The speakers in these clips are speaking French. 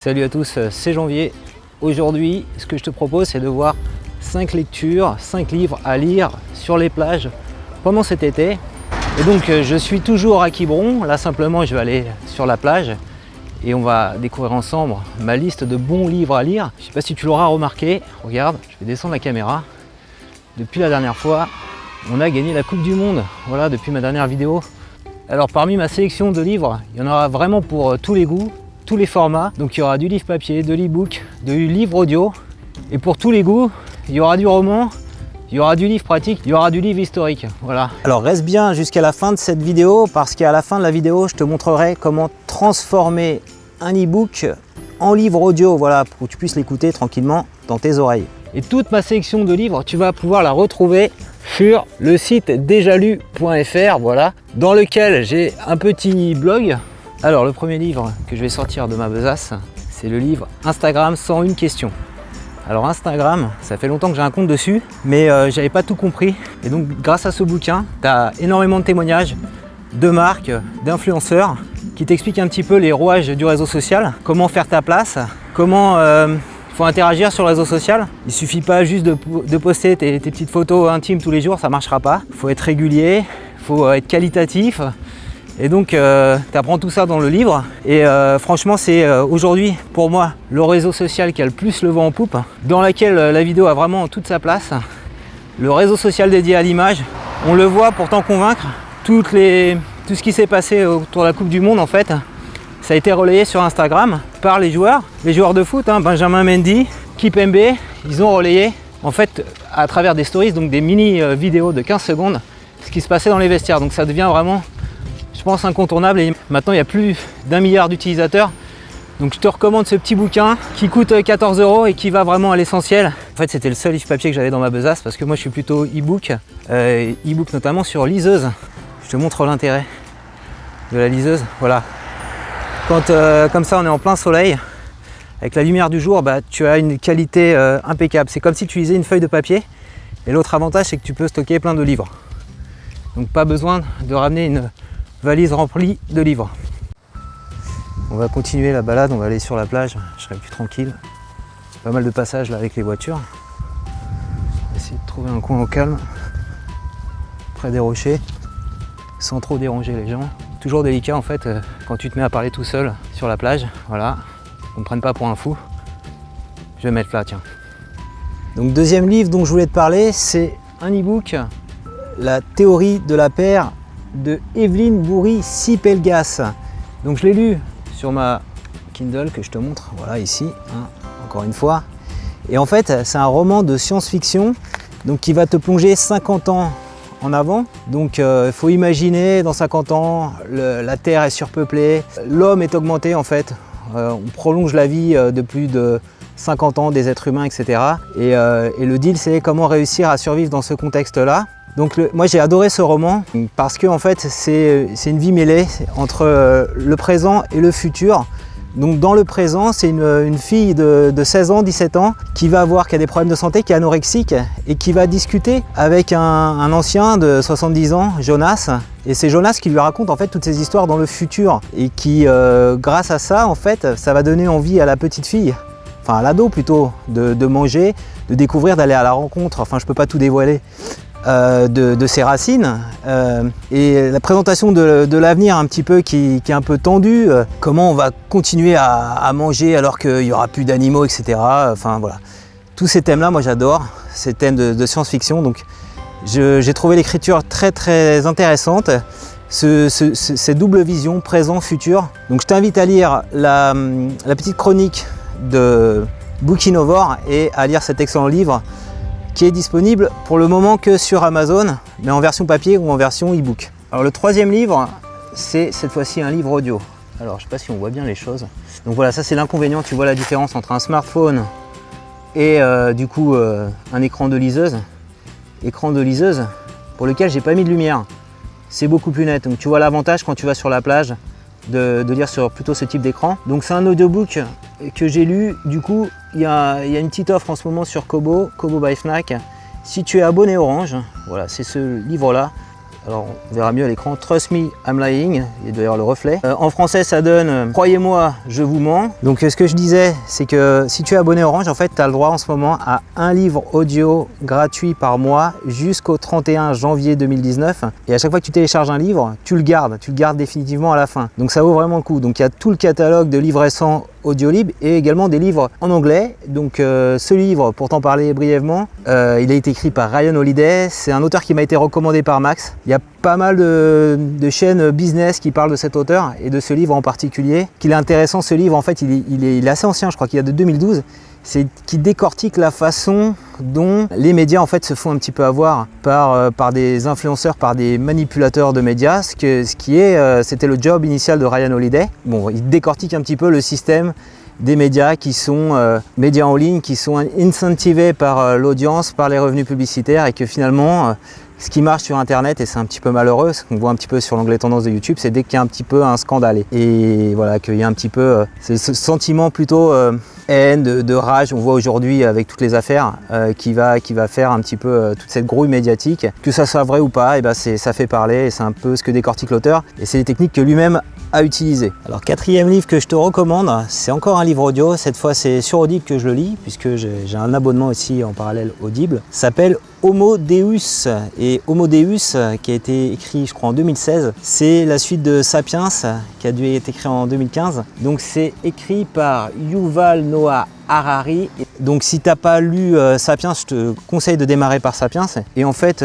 Salut à tous, c'est Janvier. Aujourd'hui, ce que je te propose, c'est de voir 5 lectures, 5 livres à lire sur les plages pendant cet été. Et donc, je suis toujours à Quiberon. Là, simplement, je vais aller sur la plage et on va découvrir ensemble ma liste de bons livres à lire. Je ne sais pas si tu l'auras remarqué. Regarde, je vais descendre la caméra. Depuis la dernière fois, on a gagné la Coupe du Monde. Voilà, depuis ma dernière vidéo. Alors, parmi ma sélection de livres, il y en aura vraiment pour tous les goûts, tous les formats. Donc il y aura du livre papier, de l'e-book, du livre audio. Et pour tous les goûts, il y aura du roman, il y aura du livre pratique, il y aura du livre historique. Voilà. Alors reste bien jusqu'à la fin de cette vidéo parce qu'à la fin de la vidéo, je te montrerai comment transformer un e-book en livre audio. Voilà, pour que tu puisses l'écouter tranquillement dans tes oreilles. Et toute ma sélection de livres, tu vas pouvoir la retrouver sur le site dejalu.fr, voilà, dans lequel j'ai un petit blog. Alors, le premier livre que je vais sortir de ma besace, c'est le livre Instagram 101 questions. Alors Instagram, ça fait longtemps que j'ai un compte dessus, mais j'avais pas tout compris. Et donc, grâce à ce bouquin, tu as énormément de témoignages de marques, d'influenceurs, qui t'expliquent un petit peu les rouages du réseau social, comment faire ta place, comment il faut interagir sur le réseau social. Il suffit pas juste de poster tes petites photos intimes tous les jours, ça marchera pas. Il faut être régulier, il faut être qualitatif. Et donc tu apprends tout ça dans le livre et franchement c'est aujourd'hui pour moi le réseau social qui a le plus le vent en poupe, dans laquelle la vidéo a vraiment toute sa place. Le réseau social dédié à l'image, on le voit pour t'en convaincre, tout ce qui s'est passé autour de la Coupe du Monde en fait, ça a été relayé sur Instagram par les joueurs de foot, hein, Benjamin Mendy, Kipembe, ils ont relayé en fait à travers des stories, donc des mini vidéos de 15 secondes, ce qui se passait dans les vestiaires, donc ça devient vraiment, je pense, incontournable. Et maintenant il y a plus d'1 milliard d'utilisateurs, donc je te recommande ce petit bouquin qui coûte 14 € et qui va vraiment à l'essentiel. En fait c'était le seul livre papier que j'avais dans ma besace parce que moi je suis plutôt e-book, e-book notamment sur liseuse. Je te montre l'intérêt de la liseuse, voilà. Quand comme ça on est en plein soleil, avec la lumière du jour, bah, tu as une qualité impeccable. C'est comme si tu lisais une feuille de papier. Et l'autre avantage c'est que tu peux stocker plein de livres. Donc pas besoin de ramener une valise remplie de livres. On va continuer la balade, on va aller sur la plage, je serai plus tranquille. Pas mal de passages là avec les voitures. On va essayer de trouver un coin au calme, près des rochers, sans trop déranger les gens. Toujours délicat en fait quand tu te mets à parler tout seul sur la plage. Voilà, on ne prenne pas pour un fou. Je vais mettre là, tiens. Donc deuxième livre dont je voulais te parler, c'est un e-book, La théorie de la paire de Evelyne Bouri-Cipelgas. Donc je l'ai lu sur ma Kindle que je te montre, voilà ici, hein, encore une fois. Et en fait, c'est un roman de science-fiction donc qui va te plonger 50 ans en avant. Donc il faut imaginer dans 50 ans, la Terre est surpeuplée, l'homme est augmenté en fait. On prolonge la vie de plus de 50 ans des êtres humains, etc. Et le deal, c'est comment réussir à survivre dans ce contexte-là. Donc moi j'ai adoré ce roman parce que en fait c'est une vie mêlée entre le présent et le futur. Donc dans le présent, c'est une fille de 16 ans, 17 ans qui va qui a des problèmes de santé, qui est anorexique et qui va discuter avec un ancien de 70 ans, Jonas. Et c'est Jonas qui lui raconte en fait toutes ces histoires dans le futur et qui, grâce à ça, en fait, ça va donner envie à la petite fille, enfin à l'ado plutôt, de manger, de découvrir, d'aller à la rencontre. Enfin, je peux pas tout dévoiler. De ses racines et la présentation de l'avenir un petit peu qui est un peu tendue, comment on va continuer à manger alors qu'il n'y aura plus d'animaux, etc. Enfin voilà, tous ces thèmes là moi j'adore, ces thèmes de science-fiction, donc j'ai trouvé l'écriture très très intéressante, ces doubles visions, présent, futur. Donc je t'invite à lire la petite chronique de Bookinovore et à lire cet excellent livre qui est disponible pour le moment que sur Amazon, mais en version papier ou en version e-book. Alors le troisième livre, c'est cette fois-ci un livre audio. Alors je ne sais pas si on voit bien les choses. Donc voilà, ça c'est l'inconvénient, tu vois la différence entre un smartphone et du coup un écran de liseuse. Écran de liseuse pour lequel j'ai pas mis de lumière. C'est beaucoup plus net, donc tu vois l'avantage quand tu vas sur la plage de lire sur plutôt ce type d'écran. Donc c'est un audiobook que j'ai lu, du coup il y a une petite offre en ce moment sur Kobo by Fnac. Si tu es abonné Orange, voilà, c'est ce livre là, Alors on verra mieux à l'écran, Trust me, I'm lying, il doit y avoir le reflet. En français ça donne croyez-moi, je vous mens. Donc ce que je disais, c'est que si tu es abonné Orange, en fait tu as le droit en ce moment à un livre audio gratuit par mois jusqu'au 31 janvier 2019. Et à chaque fois que tu télécharges un livre, tu le gardes définitivement à la fin. Donc ça vaut vraiment le coup. Donc il y a tout le catalogue de livres récents Audiolib et également des livres en anglais. Donc ce livre, pour t'en parler brièvement, il a été écrit par Ryan Holiday. C'est un auteur qui m'a été recommandé par Max. Il y a pas mal de chaînes business qui parlent de cet auteur et de ce livre en particulier. Qu'il est intéressant ce livre, en fait il est assez ancien, je crois qu'il est de 2012. C'est qui décortique la façon dont les médias en fait se font un petit peu avoir par des influenceurs, par des manipulateurs de médias, c'était le job initial de Ryan Holiday. Bon, il décortique un petit peu le système des médias qui sont médias en ligne, qui sont incentivés par l'audience, par les revenus publicitaires et que finalement ce qui marche sur internet, et c'est un petit peu malheureux, ce qu'on voit un petit peu sur l'onglet tendance de YouTube, c'est dès qu'il y a un petit peu un scandale et voilà qu'il y a un petit peu ce sentiment plutôt haine, de rage, on voit aujourd'hui avec toutes les affaires qui va faire un petit peu toute cette grouille médiatique, que ça soit vrai ou pas, et ben ça fait parler et c'est un peu ce que décortique l'auteur et c'est des techniques que lui-même a utilisées. Alors quatrième livre que je te recommande, c'est encore un livre audio, cette fois c'est sur Audible que je le lis puisque j'ai un abonnement aussi en parallèle Audible, s'appelle Homo Deus, et Homo Deus qui a été écrit je crois en 2016, c'est la suite de Sapiens qui a dû être écrit en 2015, donc c'est écrit par Yuval Noah Harari. Donc si tu n'as pas lu Sapiens, je te conseille de démarrer par Sapiens, et en fait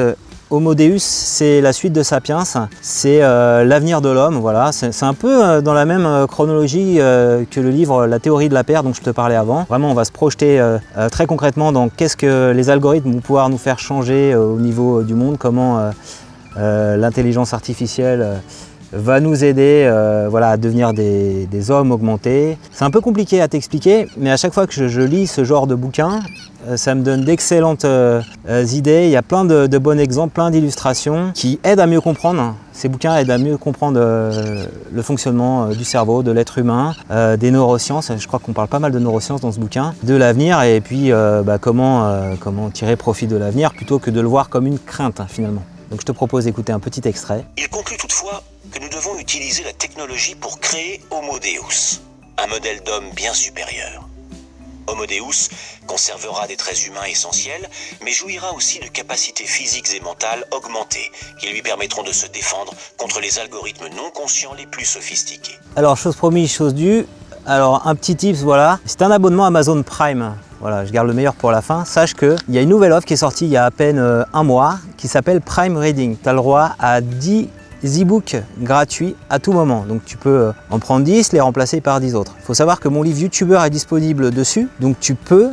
Homo Deus, c'est la suite de Sapiens, c'est l'avenir de l'homme, voilà. C'est un peu dans la même chronologie que le livre La théorie de la paire dont je te parlais avant. Vraiment, on va se projeter très concrètement dans qu'est-ce que les algorithmes vont pouvoir nous faire changer au niveau du monde, comment l'intelligence artificielle va nous aider voilà, à devenir des hommes augmentés. C'est un peu compliqué à t'expliquer, mais à chaque fois que je lis ce genre de bouquin, ça me donne d'excellentes idées. Il y a plein de bons exemples, plein d'illustrations qui aident à mieux comprendre. Ces bouquins aident à mieux comprendre le fonctionnement du cerveau, de l'être humain, des neurosciences. Je crois qu'on parle pas mal de neurosciences dans ce bouquin, de l'avenir et puis comment tirer profit de l'avenir plutôt que de le voir comme une crainte finalement. Donc je te propose d'écouter un petit extrait. Il conclut toutefois que nous devons utiliser la technologie pour créer Homo Deus, un modèle d'homme bien supérieur. Homo Deus conservera des traits humains essentiels, mais jouira aussi de capacités physiques et mentales augmentées qui lui permettront de se défendre contre les algorithmes non conscients les plus sophistiqués. Alors chose promise, chose due. Alors un petit tips, voilà, c'est un abonnement Amazon Prime. Voilà, je garde le meilleur pour la fin. Sache qu'il y a une nouvelle offre qui est sortie il y a à peine un mois qui s'appelle Prime Reading. Tu as le droit à 10 e-books gratuits à tout moment. Donc tu peux en prendre 10, les remplacer par 10 autres. Il faut savoir que mon livre YouTuber est disponible dessus. Donc tu peux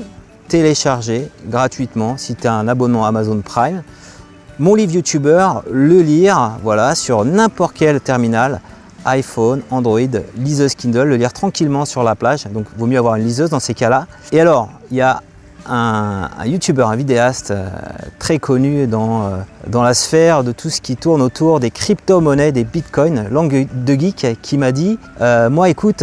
télécharger gratuitement si tu as un abonnement Amazon Prime. Mon livre YouTuber, le lire voilà, sur n'importe quel terminal. iPhone, Android, liseuse Kindle, le lire tranquillement sur la plage, donc vaut mieux avoir une liseuse dans ces cas-là. Et alors, il y a un YouTuber, un vidéaste très connu dans la sphère de tout ce qui tourne autour des crypto-monnaies, des bitcoins, langue de geek, qui m'a dit moi écoute,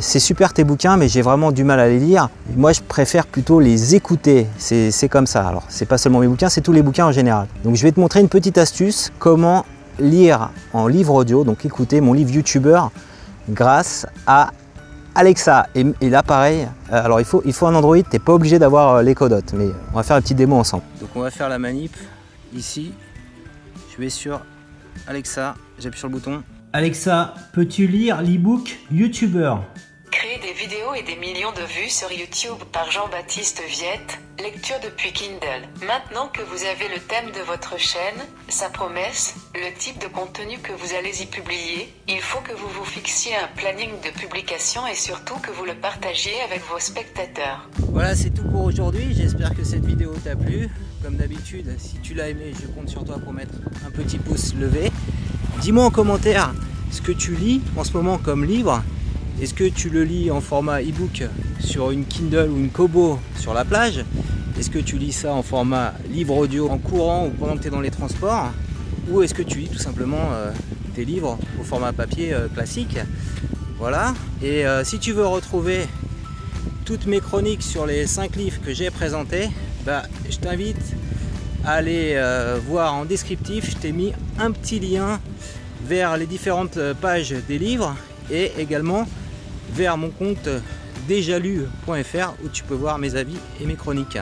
c'est super tes bouquins, mais j'ai vraiment du mal à les lire. Moi je préfère plutôt les écouter, c'est comme ça. Alors c'est pas seulement mes bouquins, c'est tous les bouquins en général. Donc je vais te montrer une petite astuce, comment lire en livre audio, donc écouter mon livre YouTuber grâce à Alexa. Et là pareil, alors il faut un Android, t'es pas obligé d'avoir l'Echo Dot, mais on va faire une petite démo ensemble. Donc on va faire la manip ici, je vais sur Alexa, j'appuie sur le bouton. Alexa, peux-tu lire l'e-book YouTuber? Créer des vidéos et des millions de vues sur YouTube par Jean-Baptiste Viette, lecture depuis Kindle. Maintenant que vous avez le thème de votre chaîne, sa promesse, le type de contenu que vous allez y publier, il faut que vous vous fixiez un planning de publication et surtout que vous le partagiez avec vos spectateurs. Voilà, c'est tout pour aujourd'hui. J'espère que cette vidéo t'a plu. Comme d'habitude, si tu l'as aimé, je compte sur toi pour mettre un petit pouce levé. Dis-moi en commentaire ce que tu lis en ce moment comme livre. Est-ce que tu le lis en format e-book sur une Kindle ou une Kobo sur la plage? Est-ce que tu lis ça en format livre audio en courant ou pendant que tu es dans les transports? Ou est-ce que tu lis tout simplement tes livres au format papier classique? Voilà. Et si tu veux retrouver toutes mes chroniques sur les 5 livres que j'ai présentés, je t'invite aller voir en descriptif, je t'ai mis un petit lien vers les différentes pages des livres et également vers mon compte dejalu.fr où tu peux voir mes avis et mes chroniques.